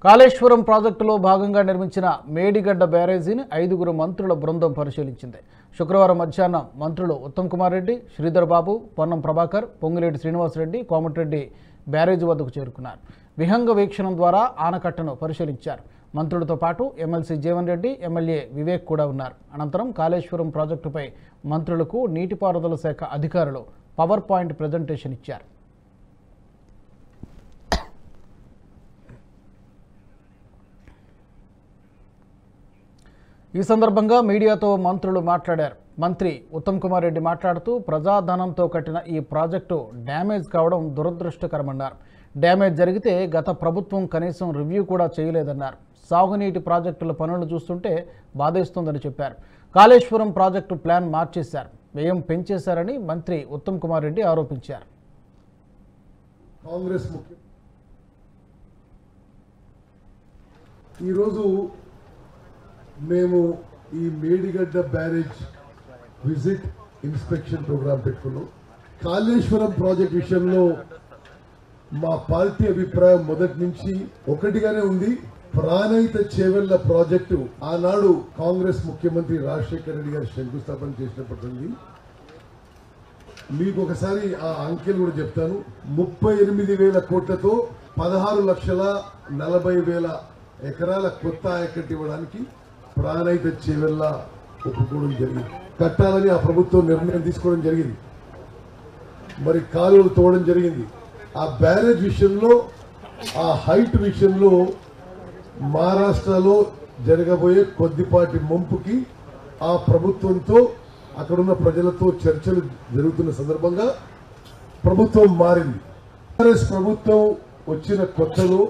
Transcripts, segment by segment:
కాళేశ్వరం ప్రాజెక్టులో భాగంగా నిర్మించిన మేడిగడ్డ బ్యారేజీని 5గురు మంత్రుల బృందం పరిశీలించింది. శుక్రవారం మధ్యాహ్నం మంత్రులు ఉత్తమ్ కుమార్ రెడ్డి, శ్రీధర్ బాబు, పొన్నం ప్రభాకర్, పొంగులేటి శ్రీనివాసరెడ్డి, కోమటిరెడ్డి బ్యారేజీ వద్దకు చేరుకున్నారు. విహంగ వీక్షణం ద్వారా ఆనకట్టను పరిశీలించారు. మంత్రులతో పాటు ఎమ్మెల్సీ జీవన్ రెడ్డి, ఎమ్మెల్యే వివేక్ కూడా ఉన్నారు. అనంతరం కాళేశ్వరం ప్రాజెక్టుపై మంత్రులకు నీటిపారుదల శాఖ అధికారులు పవర్ పాయింట్ ప్రజెంటేషన్ ఇచ్చారు. ఈ సందర్భంగా మీడియాతో మంత్రులు మాట్లాడారు. మంత్రి ఉత్తమ్ కుమార్ రెడ్డి మాట్లాడుతూ ప్రజాధనంతో కట్టిన ఈ ప్రాజెక్టు డ్యామేజ్ కావడం దురదృష్టకరమన్నారు. డ్యామేజ్ జరిగితే గత ప్రభుత్వం కనీసం రివ్యూ కూడా చేయలేదన్నారు. సాగునీటి ప్రాజెక్టుల పనులు చూస్తుంటే బాధేస్తోందని చెప్పారు. కాళేశ్వరం ప్రాజెక్టు ప్లాన్ మార్చేశారు, వ్యయం పెంచేశారని మంత్రి ఉత్తమ్ కుమార్ రెడ్డి ఆరోపించారు. కాంగ్రెస్ ఈరోజు మేము ఈ Medigadda barrage visit inspection programme పెట్టుకున్నాం. కాళేశ్వరం ప్రాజెక్ట్ విషయంలో మా పార్టీ అభిప్రాయం మొదటి నుంచి ఒకటిగానే ఉంది. ప్రాణహిత చేవెళ్ల ప్రాజెక్టు ఆనాడు కాంగ్రెస్ ముఖ్యమంత్రి రాజశేఖర రెడ్డి గారు శంకుస్థాపన చేసినప్పటి నుండి మీకు ఒకసారి ఆ అంకెలు కూడా చెప్తాను. 38,000 కోట్లతో 16,40,000 ఎకరాల కొత్త ఆయకట్టు ఇవ్వడానికి ప్రాణహిత చేవెళ్ల ఒప్పుకోవడం జరిగింది. కట్టాలని ఆ ప్రభుత్వం నిర్ణయం తీసుకోవడం జరిగింది. మరి కాలువలు తోవడం జరిగింది. ఆ బ్యారేజ్ విషయంలో, ఆ హైట్ విషయంలో మహారాష్ట్రలో జరగబోయే కొద్దిపాటి ముంపుకి ఆ ప్రభుత్వంతో అక్కడున్న ప్రజలతో చర్చలు జరుగుతున్న సందర్భంగా ప్రభుత్వం మారింది. కాంగ్రెస్ ప్రభుత్వం వచ్చిన కొత్తలో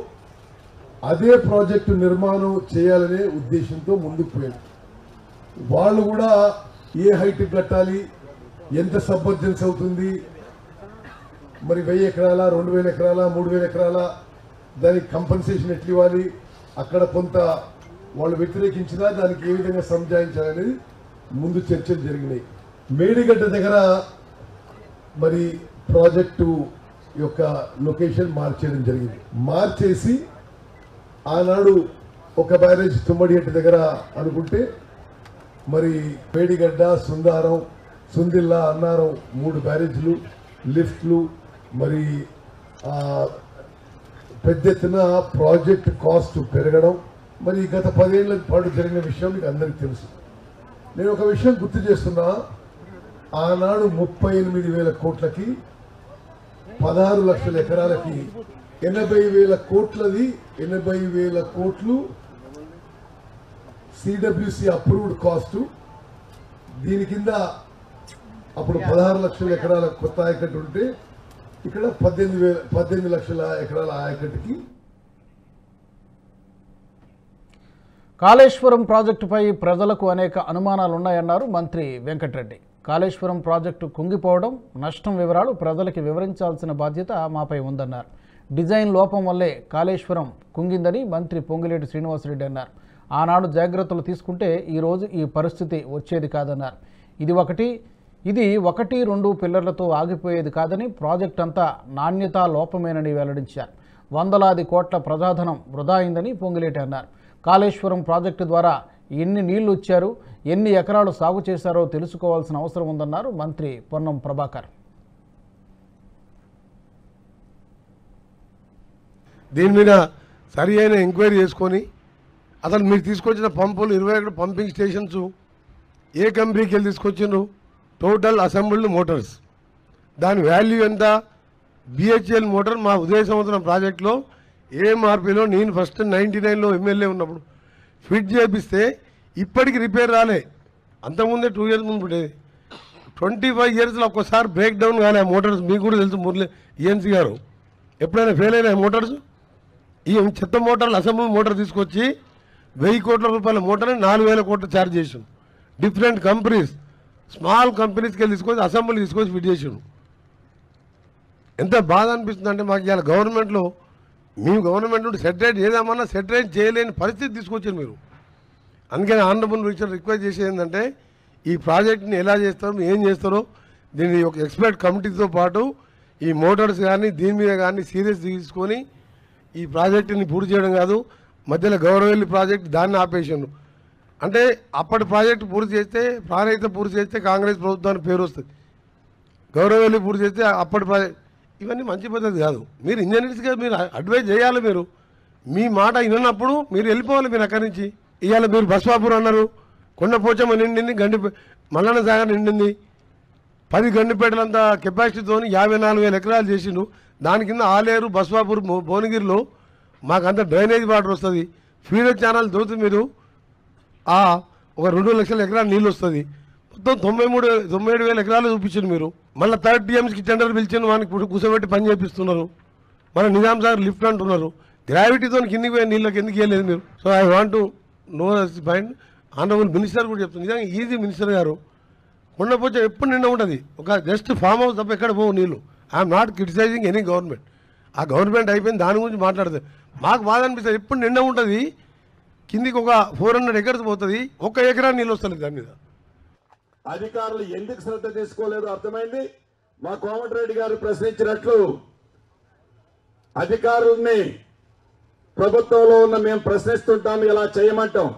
అదే ప్రాజెక్టు నిర్మాణం చేయాలనే ఉద్దేశంతో ముందుకు పోయింది. వాళ్ళు కూడా ఏ హైట్ కట్టాలి, ఎంత సబ్మర్జెన్స్ అవుతుంది, మరి 1000 ఎకరాల, 2000 ఎకరాల, 3000 ఎకరాల, దానికి కంపెన్సేషన్ ఎట్లు ఇవ్వాలి, అక్కడ కొంత వాళ్ళు వ్యతిరేకించినా దానికి ఏ విధంగా సంజాయించాలనేది ముందు చర్చలు జరిగినాయి. మేడిగడ్డ దగ్గర మరి ప్రాజెక్టు యొక్క లొకేషన్ మార్చేయడం జరిగింది. మార్చేసి ఆనాడు ఒక బ్యారేజ్ తుమ్మడిహెట్టి దగ్గర అనుకుంటే మరి మేడిగడ్డ, సుందారం, సుందిల్లా, అన్నారం 3 బ్యారేజ్లు, లిఫ్ట్లు, మరి పెద్ద ఎత్తున ప్రాజెక్ట్ కాస్ట్ పెరగడం, మరి గత 10 ఏళ్ల పాటు జరిగిన విషయం మీకు అందరికీ తెలుసు. నేను ఒక విషయం గుర్తు చేస్తున్నా. ఆనాడు 38,000 కోట్లకి 16 లక్షల ఎకరాలకి 80,000 కోట్లది, 80,000 కోట్లు సిడబ్ల్యూసి అప్రూవ్డ్ కాస్ట్. దీని కింద అప్పుడు 16 లక్షల ఎకరాల కొత్త ఆయకట్టు ఉంటే ఇక్కడ 18 లక్షల ఎకరాల ఆయకట్టుకి. కాళేశ్వరం ప్రాజెక్టుపై ప్రజలకు అనేక అనుమానాలున్నాయన్నారు మంత్రి వెంకటరెడ్డి. కాళేశ్వరం ప్రాజెక్టు కుంగిపోవడం, నష్టం వివరాలు ప్రజలకి వివరించాల్సిన బాధ్యత మాపై ఉందన్నారు. డిజైన్ లోపం వల్లే కాళేశ్వరం కుంగిందని మంత్రి పొంగులేటి శ్రీనివాసరెడ్డి అన్నారు. ఆనాడు జాగ్రత్తలు తీసుకుంటే ఈరోజు ఈ పరిస్థితి వచ్చేది కాదన్నారు. ఇది 1-2 పిల్లర్లతో ఆగిపోయేది కాదని, ప్రాజెక్ట్ అంతా నాణ్యతా లోపమేనని వెల్లడించారు. వందలాది కోట్ల ప్రజాధనం వృధా అయిందని పొంగులేటి అన్నారు. కాళేశ్వరం ప్రాజెక్టు ద్వారా ఎన్ని నీళ్లు ఇచ్చారు, ఎన్ని ఎకరాలు సాగు చేశారో తెలుసుకోవాల్సిన అవసరం ఉందన్నారు మంత్రి పొన్నం ప్రభాకర్. దీని మీద సరి అయిన ఎంక్వైరీ చేసుకొని అసలు మీరు తీసుకొచ్చిన పంపులు 21 పంపింగ్ స్టేషన్స్ ఏ కంపెనీకి వెళ్ళి తీసుకొచ్చిండ్రు, టోటల్ అసెంబ్ల్డ్ మోటార్స్, దాని వాల్యూ ఎంత, బిహెచ్ఎల్ మోటార్ మా ఉదయ సంవత్సరం ప్రాజెక్టులో ఏఎంఆర్పీలో నేను ఫస్ట్ 99లో ఎమ్మెల్యే ఉన్నప్పుడు ఫిట్ చేపిస్తే ఇప్పటికి రిపేర్ రాలే. అంతకుముందే 2 ఇయర్స్ ముందు ఉండేది. 25 ఇయర్స్లో ఒక్కసారి బ్రేక్ డౌన్ కాలే మోటార్స్. మీకు కూడా తెలుసు మురళి ఈఎన్సీ గారు, ఎప్పుడైనా ఫెయిల్ అయినా మోటార్స్. ఈ చెత్త మోటార్లు అసెంబ్లీ మోటార్ తీసుకొచ్చి 1000 కోట్ల రూపాయల మోటార్ని 4,000 కోట్లు ఛార్జ్ చేసాం. డిఫరెంట్ కంపెనీస్, స్మాల్ కంపెనీస్కి వెళ్ళి తీసుకొచ్చి అసెంబ్లీ తీసుకొచ్చి ఫిట్ చేసాడు. ఎంత బాధ అనిపిస్తుంది అంటే మాకు ఇవాళ గవర్నమెంట్లో, మేము గవర్నమెంట్ నుండి సెటరేట్ చేద్దామన్నా సెటరేట్ చేయలేని పరిస్థితి తీసుకొచ్చారు మీరు. అందుకని ఆనరబుల్ మినిస్టర్ రిక్వెస్ట్ చేసేది ఏంటంటే ఈ ప్రాజెక్ట్ని ఎలా చేస్తారో, ఏం చేస్తారో దీన్ని ఒక ఎక్స్పర్ట్ కమిటీతో పాటు ఈ మోటార్స్ కానీ దీని మీద కానీ సీరియస్ తీసుకొని ఈ ప్రాజెక్టుని పూర్తి చేయడం కాదు, మధ్యలో గౌరవెల్లి ప్రాజెక్ట్ దాన్ని ఆపేసిండ్రు. అంటే అప్పటి ప్రాజెక్టు పూర్తి చేస్తే ప్రాణహిత పూర్తి చేస్తే కాంగ్రెస్ ప్రభుత్వానికి పేరు వస్తుంది. గౌరవెల్లి పూర్తి చేస్తే అప్పటి ప్రాజెక్ట్ ఇవన్నీ మంచి పద్ధతి కాదు. మీరు ఇంజనీర్స్గా మీరు అడ్వైజ్ చేయాలి. మీరు మీ మాట విన్నప్పుడు మీరు వెళ్ళిపోవాలి. మీరు అక్కడి నుంచి ఇవాళ మీరు బస్వాపూర్ అన్నారు, కొండపోచమ్మ నిండింది, మల్లన్న సాగర్ నిండింది, 10 గండిపేటలంతా కెపాసిటీతో 54,000 ఎకరాలు చేసిండు. దాని కింద ఆలేరు బస్వాపూర్ భువనగిరిలో మాకంత డ్రైనేజ్ వాటర్ వస్తుంది. ఫీడర్ ఛానల్ తోటి మీరు ఒక 2 లక్షల ఎకరాలు నీళ్ళు వస్తుంది. మొత్తం 97,000 ఎకరాలు చూపించారు మీరు. మళ్ళీ 3 TMSకి టెండర్ పిలిచిన వానికి కూర్చోబెట్టి పని చేపిస్తున్నారు. మన నిజాం సాగర్ లిఫ్ట్ అంటున్నారు. గ్రావిటీతో కిందికి పోయే నీళ్ళకి ఎందుకు ఇవ్వలేదు మీరు? So I want to know point. Honourable minister కూడా చెప్తుంది, నిజంగా ఈజీ మినిస్టర్ గారు. కొండపోచ ఎప్పుడు నిండా ఉంటుంది. ఒక జస్ట్ ఫామ్ హౌస్ తప్ప ఎక్కడ పోవు నీళ్ళు. I'm not criticising any government. ఆ గవర్నమెంట్ అయిపోయింది, దాని గురించి మాట్లాడుతుంది. మాకు బాధ అనిపిస్తుంది, ఎప్పుడు నిండా ఉంటుంది. కిందికి ఒక 400 ఎకర్స్ పోతుంది, 1 ఎకరా నీళ్ళు వస్తుంది దాని మీద. అధికారులు ఎందుకు శ్రద్ధ తీసుకోలేదు అర్థమైంది. మా కోమటిరెడ్డి గారు ప్రశ్నించినట్లు అధికారుల్ని ప్రభుత్వంలో ఉన్న మేము ప్రశ్నిస్తుంటాం, ఇలా చేయమంటాం.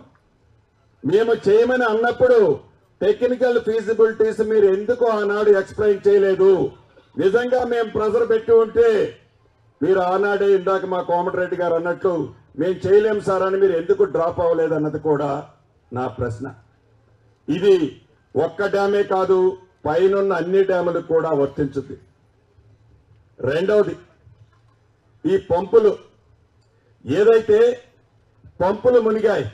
మేము చేయమని అన్నప్పుడు టెక్నికల్ ఫీజిబిలిటీస్ మీరు ఎందుకు ఆనాడు ఎక్స్ప్లెయిన్ చేయలేదు? నిజంగా మేము ప్రెజర్ పెట్టి ఉంటే మీరు ఆనాడే ఇందాక మా కోమటిరెడ్డి గారు అన్నట్లు మేము చేయలేం సార్ అని మీరు ఎందుకు డ్రాప్ అవ్వలేదు అన్నది కూడా నా ప్రశ్న. ఇది ఒక్క డ్యామే కాదు, పైనున్న అన్ని డ్యాములకు కూడా వర్తించుద్ది. రెండవది, ఈ పంపులు ఏదైతే పంపులు మునిగాయి,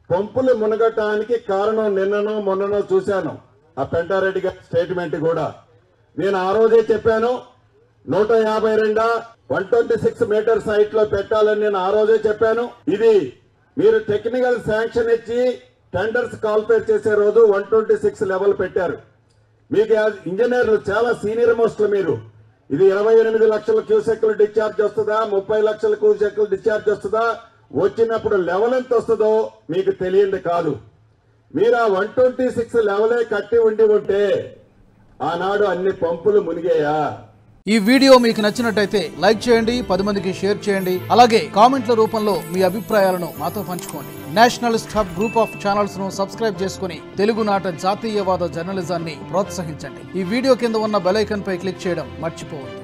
పంపులు మునగటానికి కారణం నిన్ననో మొన్ననో చూశాను ఆ పెంటారెడ్డి గారి స్టేట్మెంట్ కూడా. నేను ఆ రోజే చెప్పాను 152 126 మీటర్ సైట్ లో పెట్టాలని నేను ఆ రోజే చెప్పాను. ఇది మీరు టెక్నికల్ శాంక్షన్ ఇచ్చి టెండర్స్ కాల్ఫేర్ చేసే రోజు 126 లెవెల్ పెట్టారు. మీకు ఇంజనీర్లు చాలా సీనియర్ మోస్ట్లు మీరు. ఇది 28 లక్షల క్యూసెక్లు డిశ్చార్జ్ వస్తుందా, 30 లక్షల క్యూసెక్లు డిశ్చార్జ్ వస్తుందా, వచ్చినప్పుడు లెవెల్ ఎంత వస్తుందో మీకు తెలియంది కాదు. మీరు ఆ 126 లెవెలే కట్టి ఉంటే ఆనాడు అన్ని పంపులు మునిగాయా? ఈ వీడియో మీకు నచ్చినట్టయితే లైక్ చేయండి, 10 మందికి షేర్ చేయండి. అలాగే కామెంట్ల రూపంలో మీ అభిప్రాయాలను మాతో పంచుకోండి. Nationalist hub group of channels ను సబ్స్క్రైబ్ చేసుకుని తెలుగునాట జాతీయవాద జర్నలిజాన్ని ప్రోత్సహించండి. ఈ వీడియో కింద ఉన్న బెల్ ఐకాన్ పై క్లిక్ చేయడం మర్చిపోవద్దు.